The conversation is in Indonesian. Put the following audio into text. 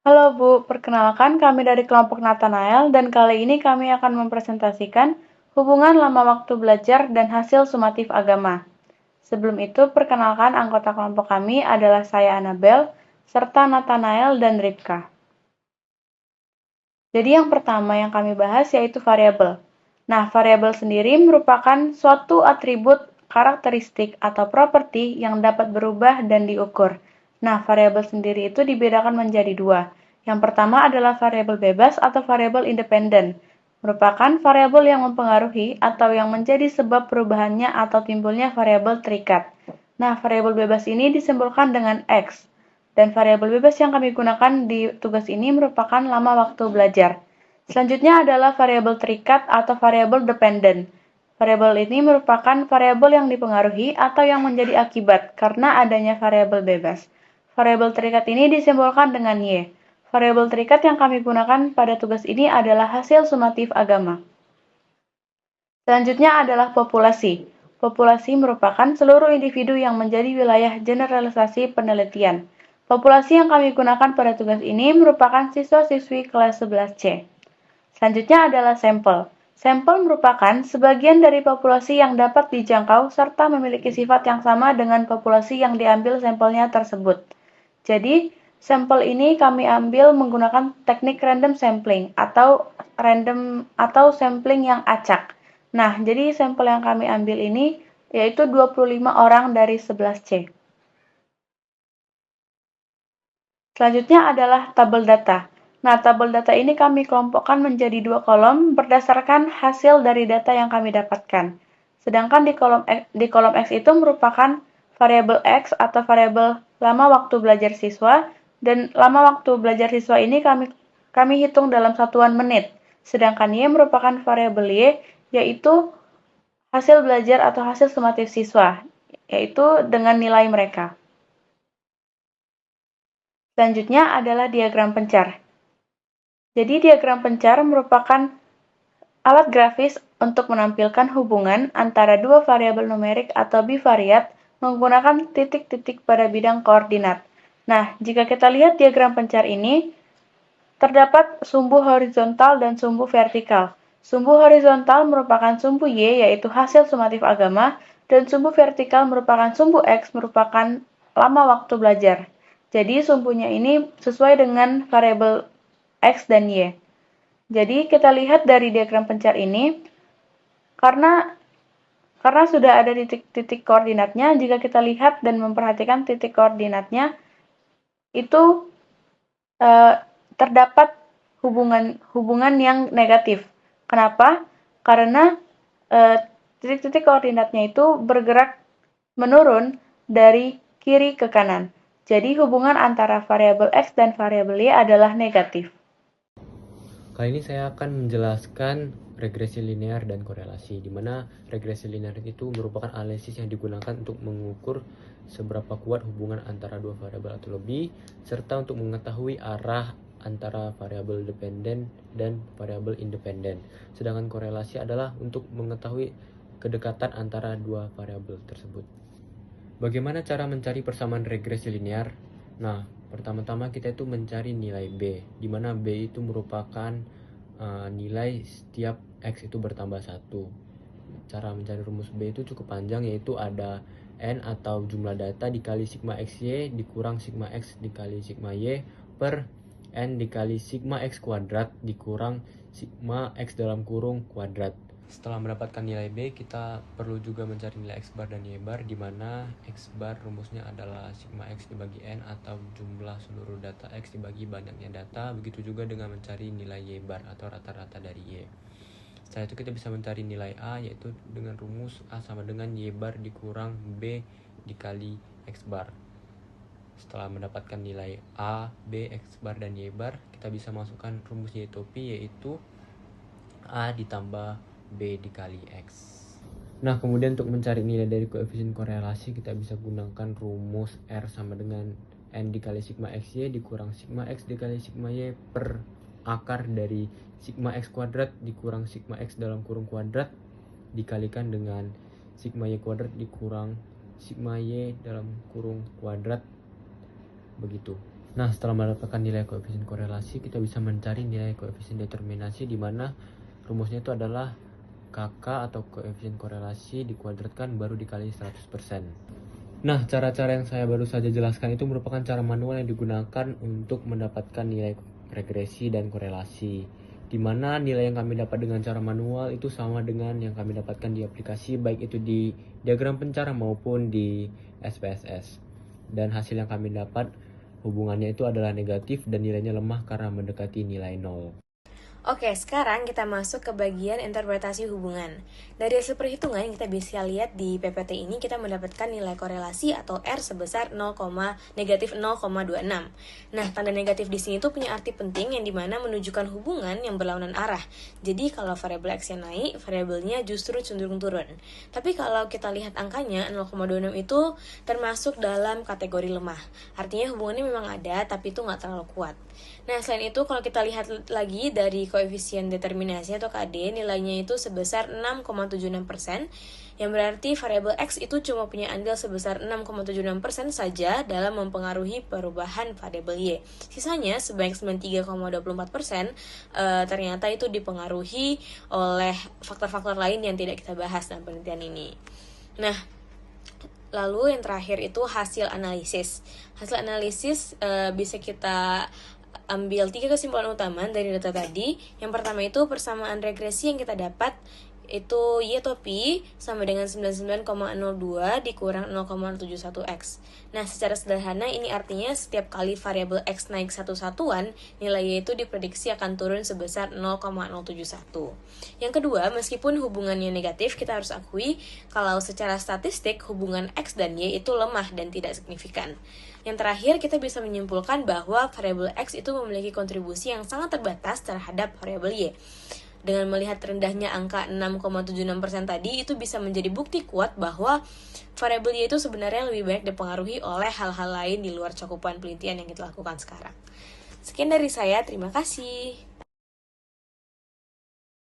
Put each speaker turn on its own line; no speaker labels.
Halo Bu, perkenalkan kami dari kelompok Nathanael dan kali ini kami akan mempresentasikan hubungan lama waktu belajar dan hasil sumatif agama. Sebelum itu, perkenalkan anggota kelompok kami adalah saya Annabel, serta Nathanael dan Ripka. Jadi yang pertama yang kami bahas yaitu variabel. Nah, variabel sendiri merupakan suatu atribut, karakteristik, atau properti yang dapat berubah dan diukur. Nah, variabel sendiri itu dibedakan menjadi dua. Yang pertama adalah variabel bebas atau variabel independen, merupakan variabel yang mempengaruhi atau yang menjadi sebab perubahannya atau timbulnya variabel terikat. Nah, variabel bebas ini disimbolkan dengan X. Dan variabel bebas yang kami gunakan di tugas ini merupakan lama waktu belajar. Selanjutnya adalah variabel terikat atau variabel dependen. Variabel ini merupakan variabel yang dipengaruhi atau yang menjadi akibat karena adanya variabel bebas. Variabel terikat ini disimbolkan dengan Y. Variabel terikat yang kami gunakan pada tugas ini adalah hasil sumatif agama. Selanjutnya adalah populasi. Populasi merupakan seluruh individu yang menjadi wilayah generalisasi penelitian. Populasi yang kami gunakan pada tugas ini merupakan siswa-siswi kelas 11C. Selanjutnya adalah sampel. Sampel merupakan sebagian dari populasi yang dapat dijangkau serta memiliki sifat yang sama dengan populasi yang diambil sampelnya tersebut. Jadi, sampel ini kami ambil menggunakan teknik random sampling atau sampling yang acak. Nah, jadi sampel yang kami ambil ini yaitu 25 orang dari 11C. Selanjutnya adalah tabel data. Nah, tabel data ini kami kelompokkan menjadi dua kolom berdasarkan hasil dari data yang kami dapatkan. Sedangkan di kolom X itu merupakan variabel X atau variabel lama waktu belajar siswa, dan lama waktu belajar siswa ini kami hitung dalam satuan menit. Sedangkan Y merupakan variabel Y, yaitu hasil belajar atau hasil sumatif siswa, yaitu dengan nilai mereka. Selanjutnya adalah diagram pencar. Jadi diagram pencar merupakan alat grafis untuk menampilkan hubungan antara dua variabel numerik atau bivariat menggunakan titik-titik pada bidang koordinat. Nah, jika kita lihat diagram pencar ini, terdapat sumbu horizontal dan sumbu vertikal. Sumbu horizontal merupakan sumbu Y, yaitu hasil sumatif agama, dan sumbu vertikal merupakan sumbu X, merupakan lama waktu belajar. Jadi sumbunya ini sesuai dengan variabel X dan Y. Jadi kita lihat dari diagram pencar ini, karena sudah ada titik-titik koordinatnya, jika kita lihat dan memperhatikan titik koordinatnya, itu terdapat hubungan yang negatif. Kenapa? Karena titik-titik koordinatnya itu bergerak menurun dari kiri ke kanan. Jadi hubungan antara variabel X dan variabel Y adalah negatif.
Kali ini saya akan menjelaskan regresi linear dan korelasi, di mana regresi linear itu merupakan analisis yang digunakan untuk mengukur seberapa kuat hubungan antara dua variabel atau lebih, serta untuk mengetahui arah antara variabel dependen dan variabel independen. Sedangkan korelasi adalah untuk mengetahui kedekatan antara dua variabel tersebut. Bagaimana cara mencari persamaan regresi linear? Nah, pertama-tama kita itu mencari nilai B, di mana B itu merupakan nilai setiap X itu bertambah 1. Cara mencari rumus B itu cukup panjang, yaitu ada N atau jumlah data dikali sigma XY dikurang sigma X dikali sigma Y per N dikali sigma X kuadrat dikurang sigma X dalam kurung kuadrat. Setelah mendapatkan nilai B, kita perlu juga mencari nilai X bar dan Y bar, di mana X bar rumusnya adalah sigma X dibagi N atau jumlah seluruh data X dibagi banyaknya data. Begitu juga dengan mencari nilai Y bar atau rata-rata dari Y. Setelah itu kita bisa mencari nilai A, yaitu dengan rumus A sama dengan Y bar dikurang B dikali X bar. Setelah mendapatkan nilai A, B, X bar, dan Y bar, kita bisa masukkan rumus Y topi, yaitu A ditambah B dikali X. Nah, kemudian untuk mencari nilai dari koefisien korelasi, kita bisa gunakan rumus R sama dengan N dikali sigma XY dikurang sigma X dikali sigma Y per akar dari sigma X kuadrat dikurang sigma X dalam kurung kuadrat dikalikan dengan sigma Y kuadrat dikurang sigma Y dalam kurung kuadrat, begitu. Nah, setelah mendapatkan nilai koefisien korelasi, kita bisa mencari nilai koefisien determinasi di mana rumusnya itu adalah KK atau koefisien korelasi dikuadratkan baru dikali 100%. Nah, cara-cara yang saya baru saja jelaskan itu merupakan cara manual yang digunakan untuk mendapatkan nilai regresi dan korelasi. Di mana nilai yang kami dapat dengan cara manual itu sama dengan yang kami dapatkan di aplikasi, baik itu di diagram pencara maupun di SPSS. Dan hasil yang kami dapat hubungannya itu adalah negatif dan nilainya lemah karena mendekati nilai 0.
Oke, sekarang kita masuk ke bagian interpretasi hubungan. Dari hasil perhitungan kita bisa lihat di PPT ini kita mendapatkan nilai korelasi atau R sebesar negatif 0,26. Nah, tanda negatif di sini tuh punya arti penting yang dimana menunjukkan hubungan yang berlawanan arah. Jadi kalau variabel X-nya naik, variabelnya justru cenderung turun. Tapi kalau kita lihat angkanya 0,26 itu termasuk dalam kategori lemah. Artinya hubungannya memang ada, tapi itu nggak terlalu kuat. Nah, selain itu kalau kita lihat lagi dari koefisien determinasi atau KD, nilainya itu sebesar 6,76%, yang berarti variabel X itu cuma punya andil sebesar 6,76% saja dalam mempengaruhi perubahan variabel Y. Sisanya sebanyak 93,24% ternyata itu dipengaruhi oleh faktor-faktor lain yang tidak kita bahas dalam penelitian ini. Nah, lalu yang terakhir itu hasil analisis. Hasil analisis bisa kita ambil 3 kesimpulan utama dari data tadi. Yang pertama itu persamaan regresi yang kita dapat itu Y atau Pi sama dengan 99,02 dikurang 0,71X. Nah, secara sederhana ini artinya setiap kali variabel X naik satu satuan, nilai Y itu diprediksi akan turun sebesar 0,071. Yang kedua, meskipun hubungannya negatif, kita harus akui kalau secara statistik hubungan X dan Y itu lemah dan tidak signifikan. Yang terakhir, kita bisa menyimpulkan bahwa variabel X itu memiliki kontribusi yang sangat terbatas terhadap variabel Y. Dengan melihat rendahnya angka 6,76% tadi, itu bisa menjadi bukti kuat bahwa variabel Y itu sebenarnya lebih banyak dipengaruhi oleh hal-hal lain di luar cakupan penelitian yang kita lakukan sekarang. Sekian dari saya, terima kasih.